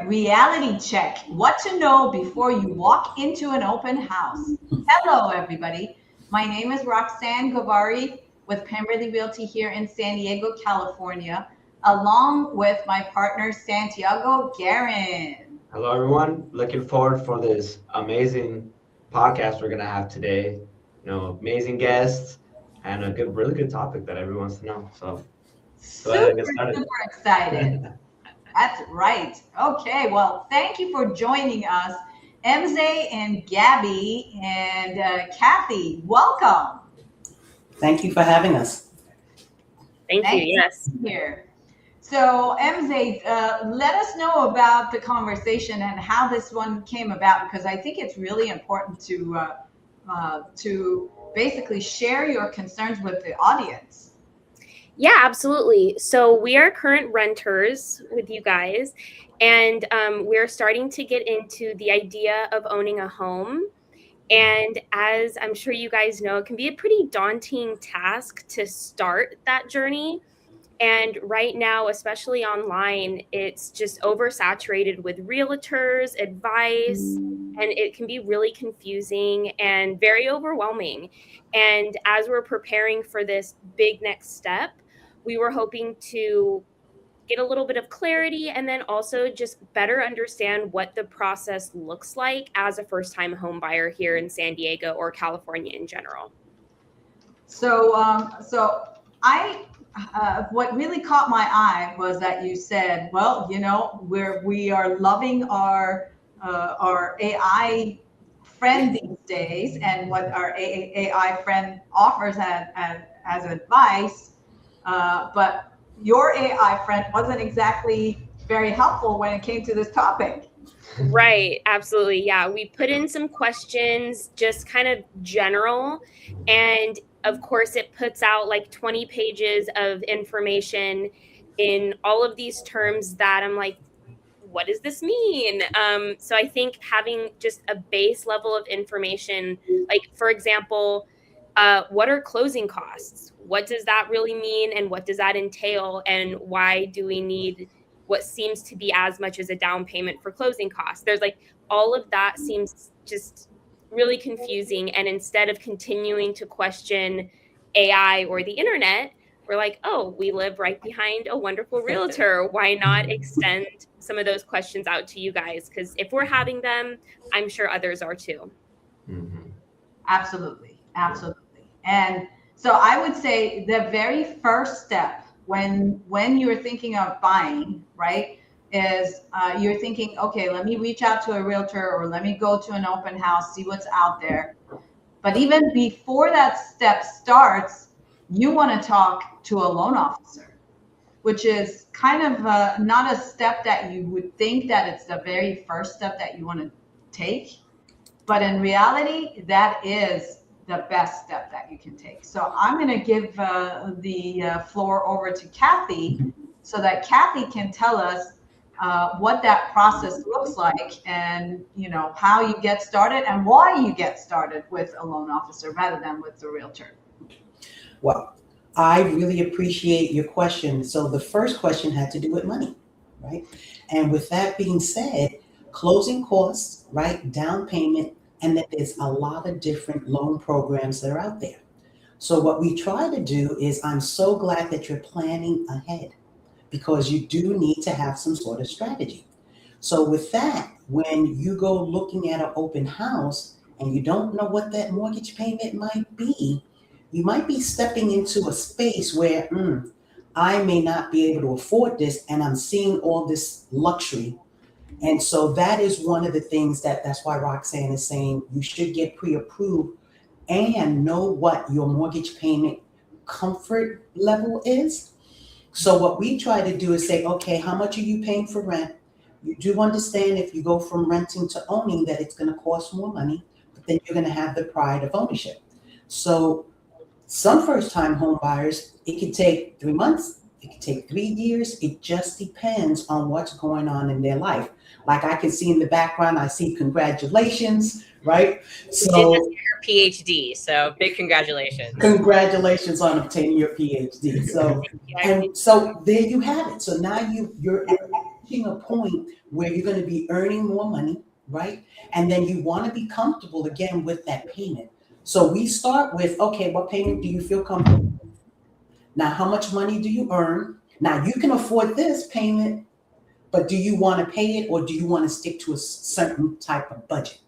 reality check. What to know before you walk into an open house. Hello, everybody. My name is Roxanne Gavari with Pemberley Realty here in San Diego, California, along with my partner, Santiago Guerin. Hello, everyone. Looking forward for this amazing podcast we're gonna have today. Amazing guests and really good topic that everyone wants to know. So go ahead Super, and get started. super excited. That's right. Okay, well, thank you for joining us, Emese and Gabby and Cathy. Welcome. Thank you for having us. Thank you. Yes. Here. So, Emese, let us know about the conversation and how this one came about, because I think it's really important to basically share your concerns with the audience. Yeah, absolutely. So we are current renters with you guys, and we're starting to get into the idea of owning a home. And as I'm sure you guys know, it can be a pretty daunting task to start that journey. And right now, especially online, it's just oversaturated with realtors, advice, and it can be really confusing and very overwhelming. And as we're preparing for this big next step, we were hoping to get a little bit of clarity and then also just better understand what the process looks like as a first-time home buyer here in San Diego or California in general. So, what really caught my eye was that you said, well, we are loving our AI friend these days, and what our AI friend offers as advice, but your AI friend wasn't exactly very helpful when it came to this topic. Right, absolutely. Yeah, we put in some questions, just kind of general, and of course it puts out like 20 pages of information in all of these terms that I'm like, what does this mean? So I think having just a base level of information, like for example, what are closing costs? What does that really mean? And what does that entail? And why do we need what seems to be as much as a down payment for closing costs? There's like all of that seems just really confusing. And instead of continuing to question AI or the internet, we're like, oh, we live right behind a wonderful realtor. Why not extend some of those questions out to you guys? Because if we're having them, I'm sure others are too. Mm-hmm. Absolutely. And so I would say the very first step when you're thinking of buying, right, is you're thinking, okay, let me reach out to a realtor or let me go to an open house, see what's out there. But even before that step starts, you want to talk to a loan officer, which is kind of not a step that you would think that it's the very first step that you want to take. But in reality, that is the best step that you can take. So I'm going to give the floor over to Cathy so that Cathy can tell us what that process looks like and, how you get started and why you get started with a loan officer rather than with the realtor. Well, I really appreciate your question. So the first question had to do with money, right? And with that being said, closing costs, right, down payment, and then there's a lot of different loan programs that are out there. So what we try to do is, I'm so glad that you're planning ahead because you do need to have some sort of strategy. So with that, when you go looking at an open house and you don't know what that mortgage payment might be, you might be stepping into a space where I may not be able to afford this, and I'm seeing all this luxury. And so that is one of the things that's why Roxanne is saying you should get pre-approved and know what your mortgage payment comfort level is. So what we try to do is say, okay, how much are you paying for rent? You do understand if you go from renting to owning that it's going to cost more money, but then you're going to have the pride of ownership. So some first-time home buyers, it could take 3 months, it could take 3 years. It just depends on what's going on in their life. Like I can see in the background, I see congratulations, right? So your PhD, so big congratulations. Congratulations on obtaining your PhD. So and so there you have it. So now reaching a point where you're going to be earning more money, right? And then you want to be comfortable again with that payment. So we start with, okay, what payment do you feel comfortable? Now, how much money do you earn? Now, you can afford this payment, but do you want to pay it, or do you want to stick to a certain type of budget?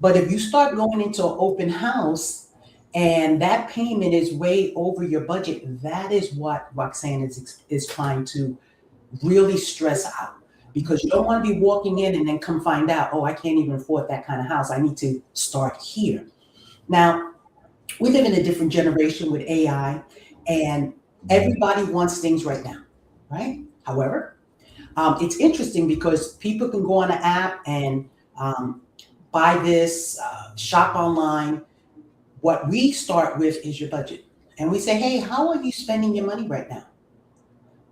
But if you start going into an open house and that payment is way over your budget, that is what Roxanne is trying to really stress out, because you don't want to be walking in and then come find out, oh, I can't even afford that kind of house. I need to start here. Now, we live in a different generation with AI, and everybody wants things right now, right? However, it's interesting because people can go on an app and buy this, shop online. What we start with is your budget. And we say, hey, how are you spending your money right now?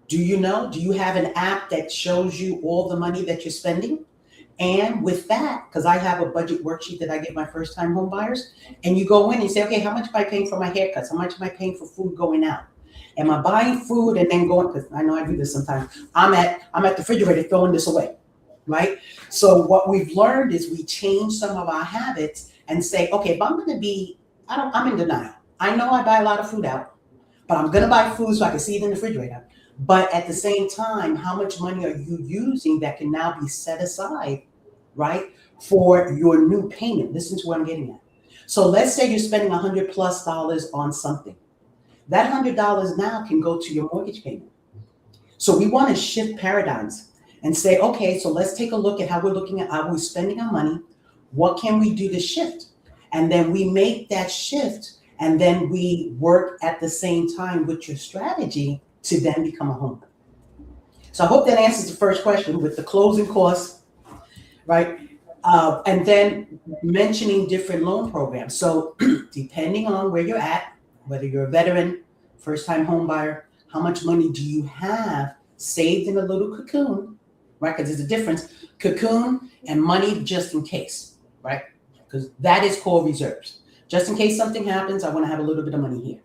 Do you know? Do you have an app that shows you all the money that you're spending? And with that, because I have a budget worksheet that I give my first time home buyers, and you go in and say, okay, how much am I paying for my haircuts? How much am I paying for food going out? Am I buying food and then going, because I know I do this sometimes, I'm at the refrigerator throwing this away, right? So what we've learned is we change some of our habits and say, okay, if I'm going to be, I'm in denial. I know I buy a lot of food out, but I'm going to buy food so I can see it in the refrigerator. But at the same time, how much money are you using that can now be set aside, right, for your new payment? Listen to what I'm getting at. So let's say you're spending $100+ on something. That $100 now can go to your mortgage payment. So we want to shift paradigms and say, okay, so let's take a look at how we're looking at how we're spending our money. What can we do to shift? And then we make that shift, and then we work at the same time with your strategy to then become a homeowner. So I hope that answers the first question with the closing costs, right? And then mentioning different loan programs. So depending on where you're at, whether you're a veteran, first-time home buyer, how much money do you have saved in a little cocoon, right? Because there's a difference, cocoon and money just in case, right? Because that is core reserves. Just in case something happens, I want to have a little bit of money here.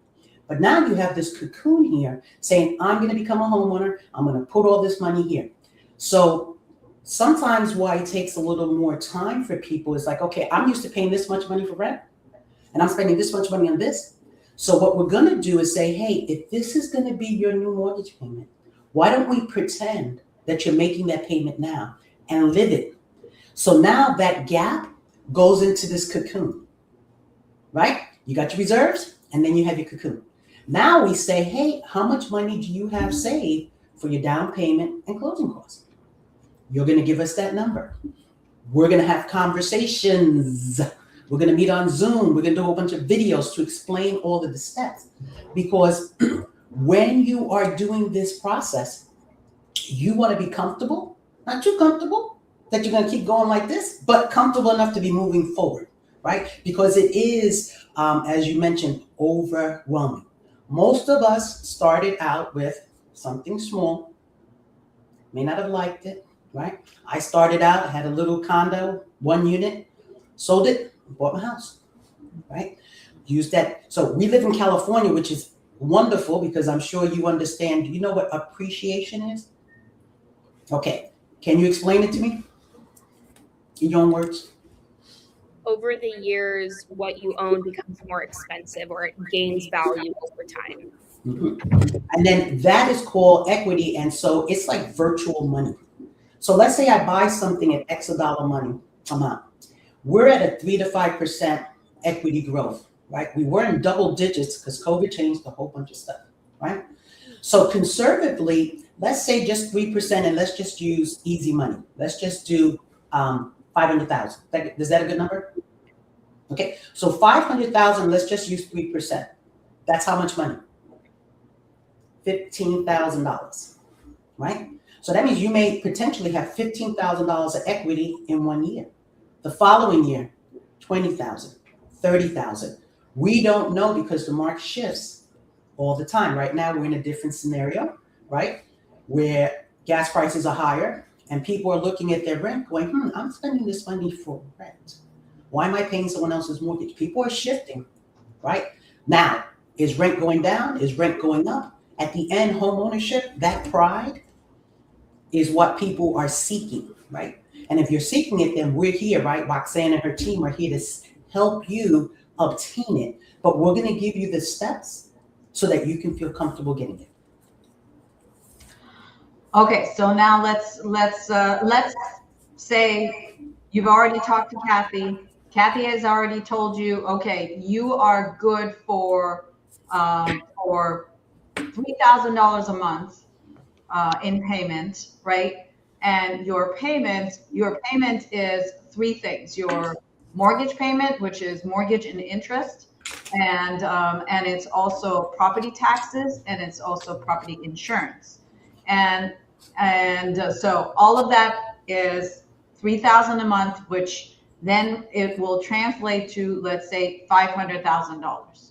But now you have this cocoon here saying, I'm going to become a homeowner. I'm going to put all this money here. So sometimes why it takes a little more time for people is like, okay, I'm used to paying this much money for rent, and I'm spending this much money on this. So what we're going to do is say, hey, if this is going to be your new mortgage payment, why don't we pretend that you're making that payment now and live it? So now that gap goes into this cocoon, right? You got your reserves, and then you have your cocoon. Now we say, hey, how much money do you have saved for your down payment and closing costs? You're going to give us that number. We're going to have conversations. We're going to meet on Zoom. We're going to do a whole bunch of videos to explain all of the steps. Because when you are doing this process, you want to be comfortable, not too comfortable that you're going to keep going like this, but comfortable enough to be moving forward, right? Because it is, as you mentioned, overwhelming. Most of us started out with something small, may not have liked it, right? I started out, I had a little condo, 1 unit, sold it, bought my house, right? Used that. So we live in California, which is wonderful because I'm sure you understand. Do you know what appreciation is? Okay. Can you explain it to me in your own words? Over the years, what you own becomes more expensive, or it gains value over time. Mm-hmm. And then that is called equity. And so it's like virtual money. So let's say I buy something at X amount. We're at a 3 to 5% equity growth, right? We were in double digits because COVID changed a whole bunch of stuff, right? So conservatively, let's say just 3%, and let's just use easy money. Let's just do 500,000. Is that a good number? Okay, so 500,000, let's just use 3%. That's how much money? $15,000, right? So that means you may potentially have $15,000 of equity in 1 year. The following year, 20,000, 30,000. We don't know because the market shifts all the time. Right now, we're in a different scenario, right? Where gas prices are higher and people are looking at their rent going, I'm spending this money for rent. Why am I paying someone else's mortgage? People are shifting, right? Now, is rent going down? Is rent going up? At the end, home ownership, that pride, is what people are seeking, right? And if you're seeking it, then we're here, right? Roxanne and her team are here to help you obtain it. But we're going to give you the steps so that you can feel comfortable getting it. Okay, so now let's say you've already talked to Cathy. Cathy has already told you, okay, you are good for $3,000 a month in payment, right? And your payment is three things: your mortgage payment, which is mortgage and interest, and it's also property taxes, and it's also property insurance, and so all of that is 3,000 a month, which then it will translate to, let's say, $500,000,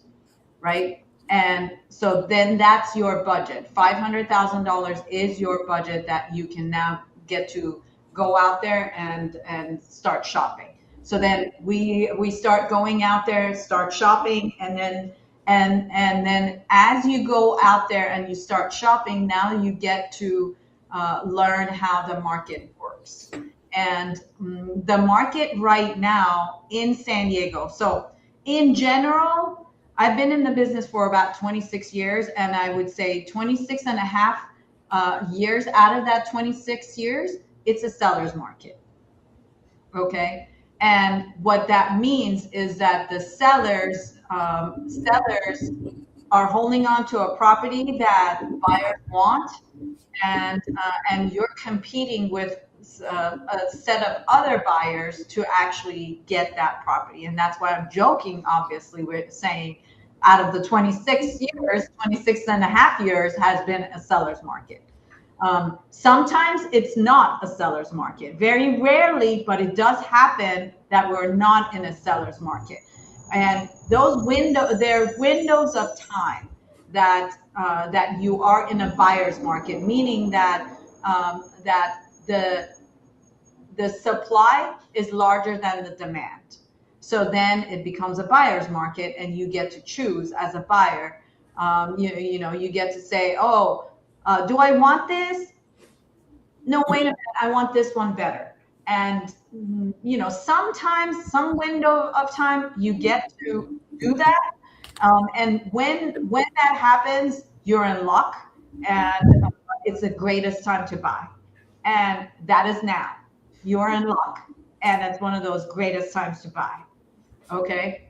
right? And so then that's your budget. $500,000 is your budget that you can now get to go out there and start shopping. So then we start going out there, start shopping, and then as you go out there and you start shopping, now you get to learn how the market works. And the market right now in San Diego. So in general, I've been in the business for about 26 years, and I would say 26 and a half years out of that 26 years, it's a seller's market. Okay. And what that means is that the sellers are holding on to a property that buyers want, and you're competing with a set of other buyers to actually get that property. And that's why I'm joking, obviously, we're saying out of the 26 years, 26 and a half years has been a seller's market. Sometimes it's not a seller's market. Very rarely, but it does happen that we're not in a seller's market. And those they're windows of time that you are in a buyer's market, meaning that that the supply is larger than the demand. So then it becomes a buyer's market, and you get to choose as a buyer. You get to say, oh, do I want this? No, wait a minute, I want this one better. And sometimes some window of time you get to do that. And when that happens, you're in luck, and it's the greatest time to buy. And that is now. You're in luck, and it's one of those greatest times to buy. Okay.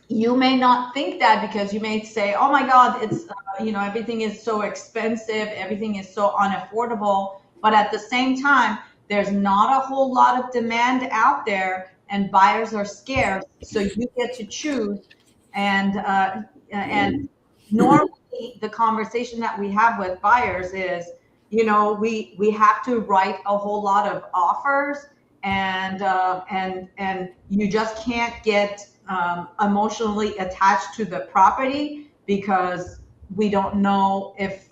You may not think that, because you may say, oh my God, it's, everything is so expensive. Everything is so unaffordable. But at the same time, there's not a whole lot of demand out there, and buyers are scarce. So you get to choose. And normally the conversation that we have with buyers is, we have to write a whole lot of offers, and you just can't get emotionally attached to the property, because we don't know if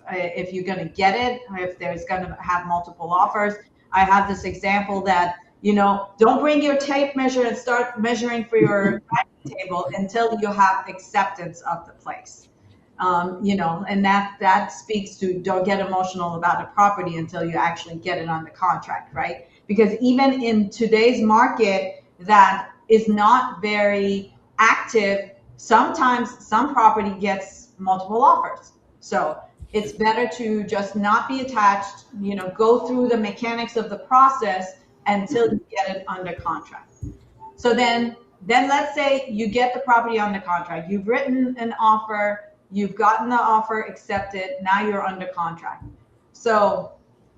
you're going to get it, if there's going to have multiple offers. I have this example that, don't bring your tape measure and start measuring for your dining table until you have acceptance of the place. And that speaks to, don't get emotional about a property until you actually get it on the contract, right? Because even in today's market that is not very active, sometimes some property gets multiple offers. So it's better to just not be attached, go through the mechanics of the process until you get it under contract. So then let's say you get the property under contract. You've written an offer, you've gotten the offer accepted, now you're under contract. So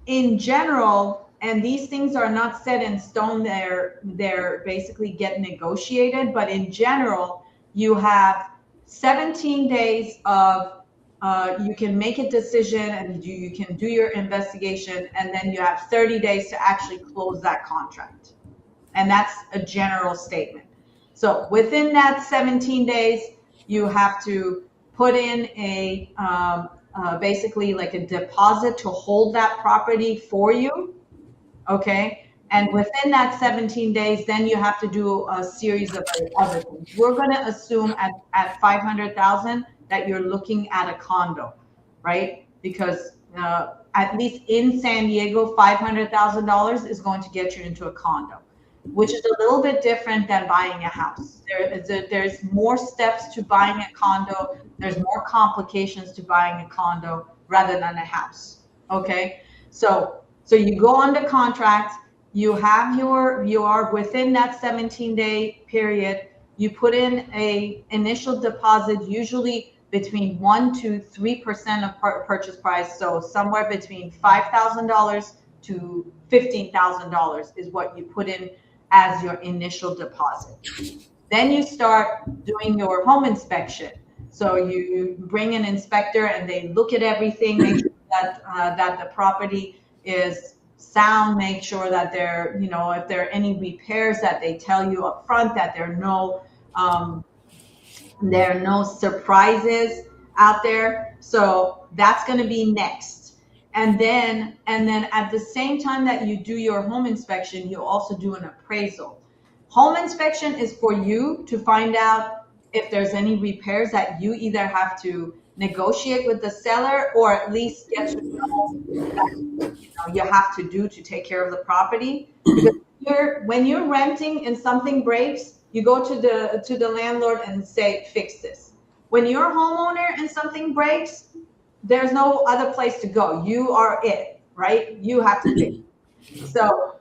in general, and these things are not set in stone, they're basically get negotiated, but in general, you have 17 days of you can make a decision, and you can do your investigation, and then you have 30 days to actually close that contract. And that's a general statement. So within that 17 days, you have to put in basically like a deposit to hold that property for you. Okay. And within that 17 days, then you have to do a series of other things. We're going to assume at 500,000 that you're looking at a condo, right? Because at least in San Diego, $500,000 is going to get you into a condo, which is a little bit different than buying a house. There's more steps to buying a condo. There's more complications to buying a condo rather than a house. Okay, so you go under contract. You are within that 17-day period. You put in a initial deposit, usually between 1 to 3% of purchase price. So somewhere between $5,000 to $15,000 is what you put in as your initial deposit. Then you start doing your home inspection. So you bring an inspector and they look at everything, make sure that the property is sound, make sure that there, if there are any repairs, that they tell you up front, that there are no surprises out there. So that's going to be next. And then at the same time that you do your home inspection, you also do an appraisal. Home inspection is for you to find out if there's any repairs that you either have to negotiate with the seller or at least get to know that you have to do to take care of the property. Because when you're renting and something breaks, you go to the landlord and say, fix this. When you're a homeowner and something breaks, there's no other place to go. You are it, right? You have to fix it. So,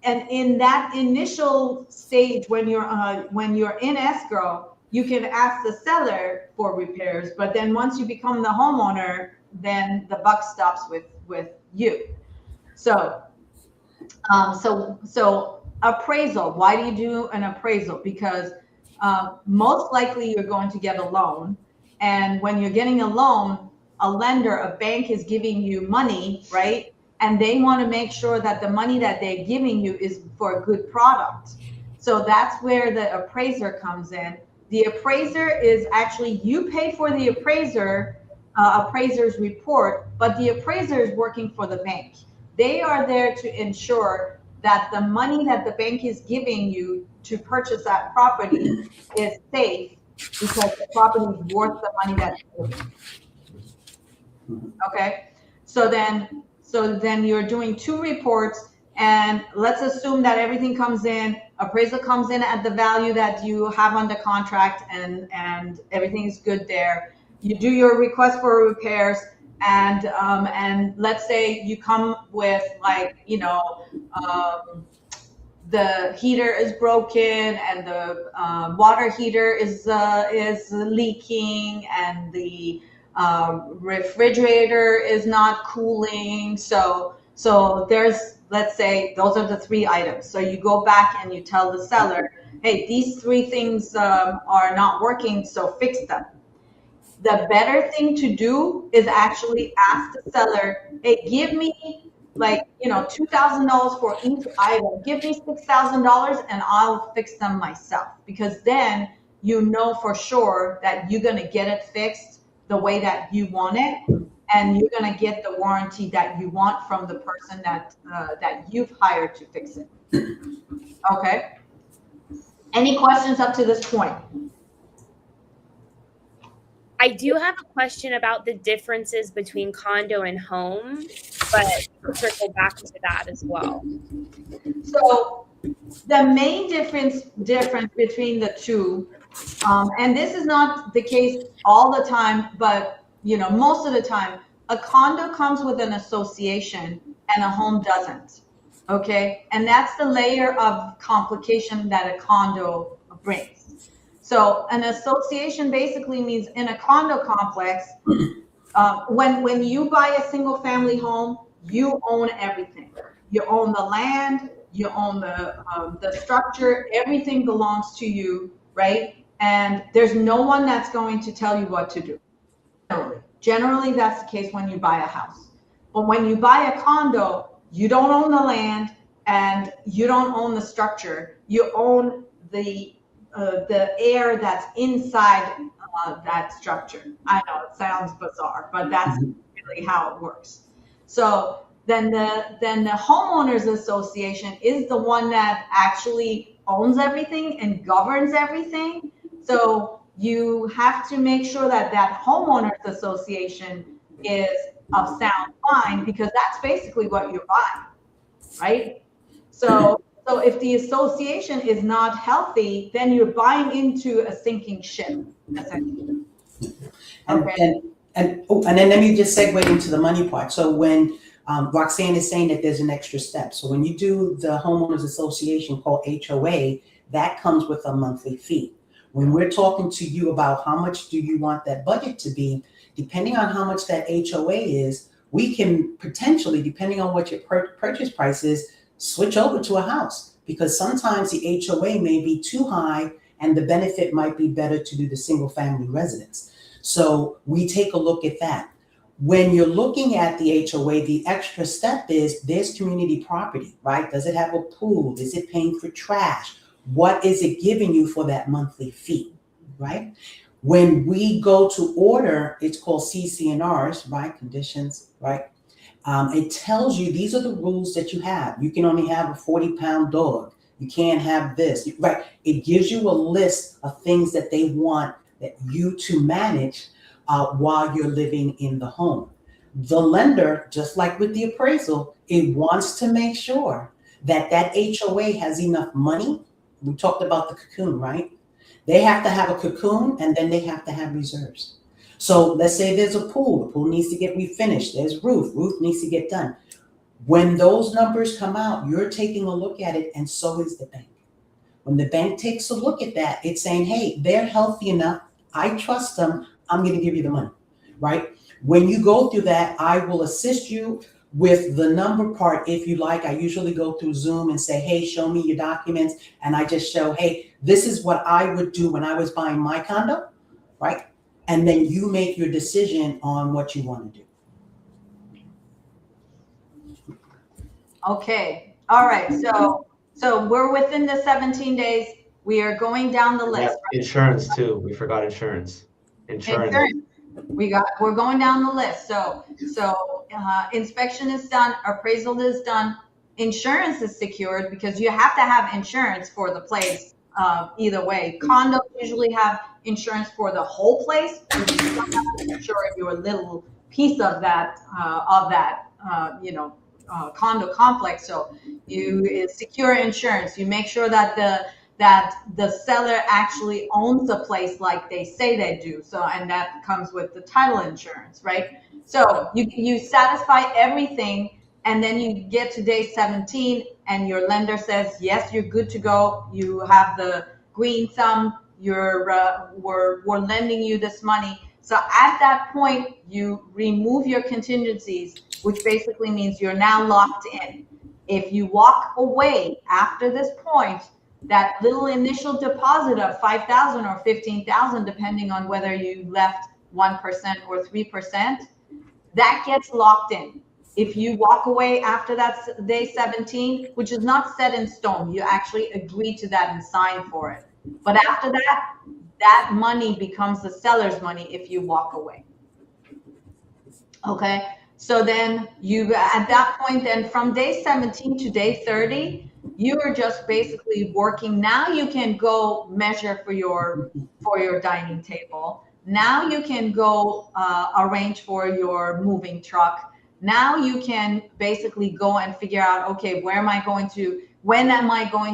and in that initial stage, when you're in escrow, you can ask the seller for repairs, but then once you become the homeowner, then the buck stops with you. So appraisal. Why do you do an appraisal? Because most likely you're going to get a loan, and when you're getting a loan, a lender, a bank is giving you money, right? And they want to make sure that the money that they're giving you is for a good product. So that's where the appraiser comes in. The appraiser is actually, you pay for the appraiser's report, but the appraiser is working for the bank. They are there to ensure that the money that the bank is giving you to purchase that property is safe, because the property is worth the money that's given. Okay, so then you're doing 2 reports, and let's assume that everything comes in, appraisal comes in at the value that you have under contract, and everything is good there. You do your request for repairs, and let's say you come with, like, the heater is broken and the water heater is leaking, and the refrigerator is not cooling. So there's, let's say those are the 3 items. So you go back and you tell the seller, hey, these 3 things are not working, so fix them. The better thing to do is actually ask the seller, hey, give me $2,000 for each item. Give me $6,000 and I'll fix them myself, because then you know for sure that you're going to get it fixed the way that you want it, and you're going to get the warranty that you want from the person that you've hired to fix it. Okay. Any questions up to this point? I do have a question about the differences between condo and home, but we'll circle back to that as well. So the main difference between the two, and this is not the case all the time, but most of the time, a condo comes with an association and a home doesn't. Okay, and that's the layer of complication that a condo brings. So an association basically means, in a condo complex, when you buy a single family home, you own everything. You own the land, you own the structure, everything belongs to you, right? And there's no one that's going to tell you what to do. Generally, that's the case when you buy a house. But when you buy a condo, you don't own the land and you don't own the structure. You own the air that's inside that structure. I know it sounds bizarre, but that's really how it works. So then the homeowners association is the one that actually owns everything and governs everything. So you have to make sure that homeowners association is of sound mind, because that's basically what you're buying, right? So if the association is not healthy, then you're buying into a sinking ship, essentially. And, Okay. and then let me just segue into the money part. So when Roxanne is saying that there's an extra step. So when you do the homeowners association called HOA, that comes with a monthly fee. When we're talking to you about how much do you want that budget to be, depending on how much that HOA is, we can potentially, depending on what your purchase price is, switch over to a house, because sometimes the HOA may be too high and the benefit might be better to do the single family residence. So we take a look at that. When you're looking at the HOA, the extra step is there's community property, right? Does it have a pool? Is it paying for trash? What is it giving you for that monthly fee, right? When we go to order, it's called CC&Rs, right? Conditions, right? It tells you these are the rules that you have. You can only have a 40-pound dog. You can't have this, right? It gives you a list of things that they want that you to manage while you're living in the home. The lender, just like with the appraisal, it wants to make sure that that HOA has enough money. We talked about the cocoon, right? They have to have a cocoon, and then they have to have reserves. So let's say there's a pool. The pool needs to get refinished. There's roof needs to get done. When those numbers come out, you're taking a look at it, and so is the bank. When the bank takes a look at that, it's saying, hey, they're healthy enough. I trust them. I'm going to give you the money, right? When you go through that, I will assist you with the number part if you like. I usually go through Zoom and say, hey, show me your documents. And I just show, hey, this is what I would do when I was buying my condo, right? And then you make your decision on what you want to do. Okay. All right. So we're within the 17 days. We are going down the list. Yeah, insurance too. We forgot insurance. Insurance. We're going down the list. So inspection is done, appraisal is done, insurance is secured, because you have to have insurance for the place either way. Condos usually have insurance for the whole place, but you still have to insure your little piece of that condo complex. So you secure insurance. You make sure that the seller actually owns the place like they say they do. So, and that comes with the title insurance, right? So you satisfy everything, and then you get to day 17 and your lender says, yes, you're good to go. You have the green thumb. We're lending you this money. So at that point, you remove your contingencies, which basically means you're now locked in. If you walk away after this point, that little initial deposit of $5,000 or $15,000, depending on whether you left 1% or 3%, that gets locked in. If you walk away after that day 17, which is not set in stone, you actually agree to that and sign for it. But after that, that money becomes the seller's money if you walk away. Okay, so then you, at that point, then from day 17 to day 30, you are just basically working. Now you can go measure for your dining table. Now you can go arrange for your moving truck. Now you can basically go and figure out, okay, when am I going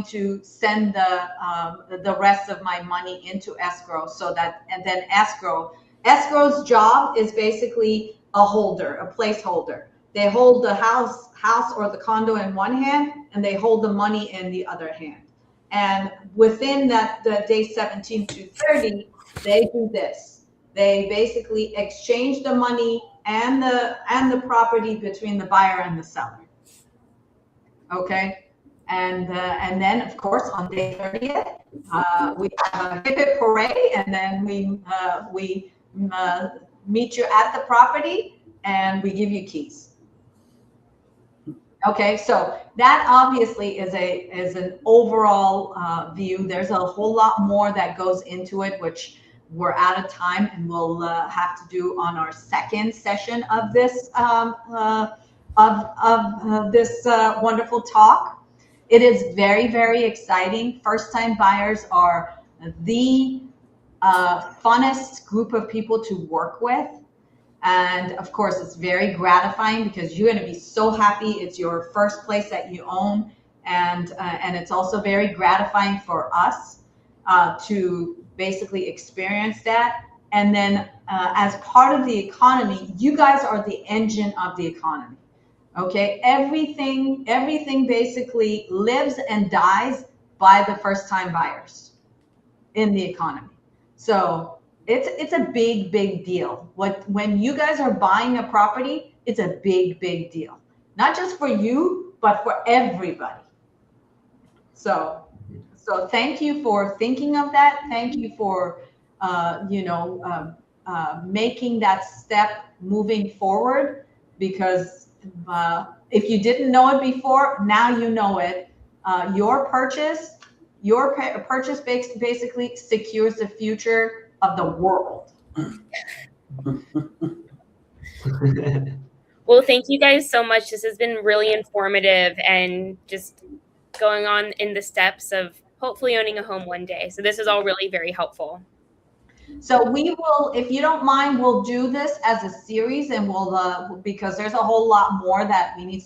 to send the rest of my money into escrow, so that, and then escrow's job is basically a holder, a placeholder. They hold the house or the condo in one hand, and they hold the money in the other hand. And within that, the day 17 to 30, they do this. They basically exchange the money and the property between the buyer and the seller. Okay, and then of course on day 30th, we have a hip hip hooray, and then we meet you at the property and we give you keys. Okay, so that obviously is an overall view. There's a whole lot more that goes into it, which we're out of time, and we'll have to do on our second session of this wonderful talk. It is very, very exciting. First-time buyers are the funnest group of people to work with. And of course, it's very gratifying because you're going to be so happy. It's your first place that you own. And it's also very gratifying for us to basically experience that. And then as part of the economy, you guys are the engine of the economy. Okay, everything basically lives and dies by the first time buyers in the economy. So it's a big deal. When you guys are buying a property, it's a big deal. Not just for you, but for everybody. So thank you for thinking of that. Thank you for making that step moving forward, because if you didn't know it before, now you know it. Your purchase basically secures the future of the world. Well, thank you guys so much. This has been really informative and just going on in the steps of hopefully owning a home one day. So this is all really very helpful. So we will, if you don't mind, we'll do this as a series, and we'll because there's a whole lot more that we need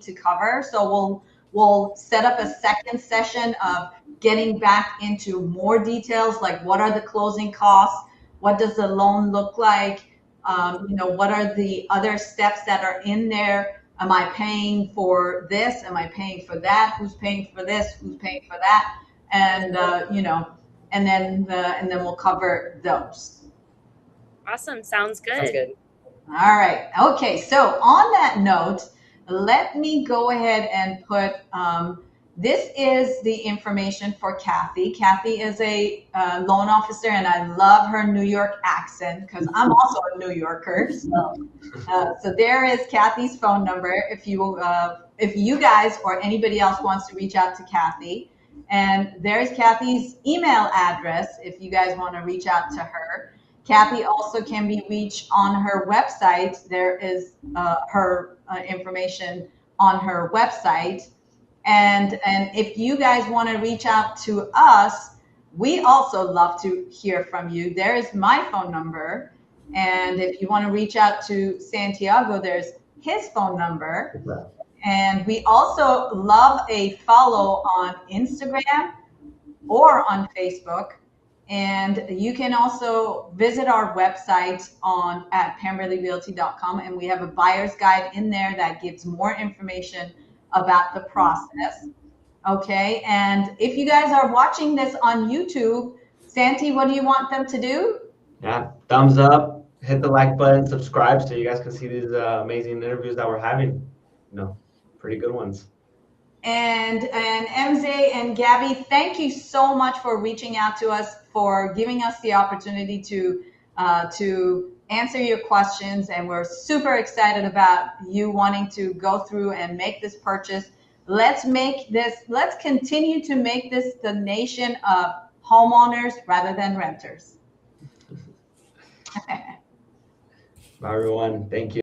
to cover. So we'll set up a second session of getting back into more details, like what are the closing costs, what does the loan look like, what are the other steps that are in there. Am I paying for this? Am I paying for that? Who's paying for this? Who's paying for that? And and then we'll cover those. Awesome. Sounds good. Sounds good. All right. Okay. So on that note, let me go ahead and put, this is the information for Cathy. Cathy is a loan officer, and I love her New York accent because I'm also a New Yorker. So there is Cathy's phone number if you guys or anybody else wants to reach out to Cathy. And there's Cathy's email address if you guys want to reach out to her. Cathy also can be reached on her website. There is her information on her website. And if you guys want to reach out to us, we also love to hear from you. There is my phone number. And if you want to reach out to Santiago, there's his phone number. And we also love a follow on Instagram or on Facebook. And you can also visit our website at pamberleyrealty.com, and we have a buyer's guide in there that gives more information about the process. Okay, and if you guys are watching this on YouTube, Santi, what do you want them to do? Yeah, thumbs up, hit the like button, subscribe so you guys can see these amazing interviews that we're having. Pretty good ones. And Emese and Gabby, thank you so much for reaching out to us, for giving us the opportunity to answer your questions. And we're super excited about you wanting to go through and make this purchase. Let's continue to make this the nation of homeowners rather than renters. Bye, everyone. Thank you.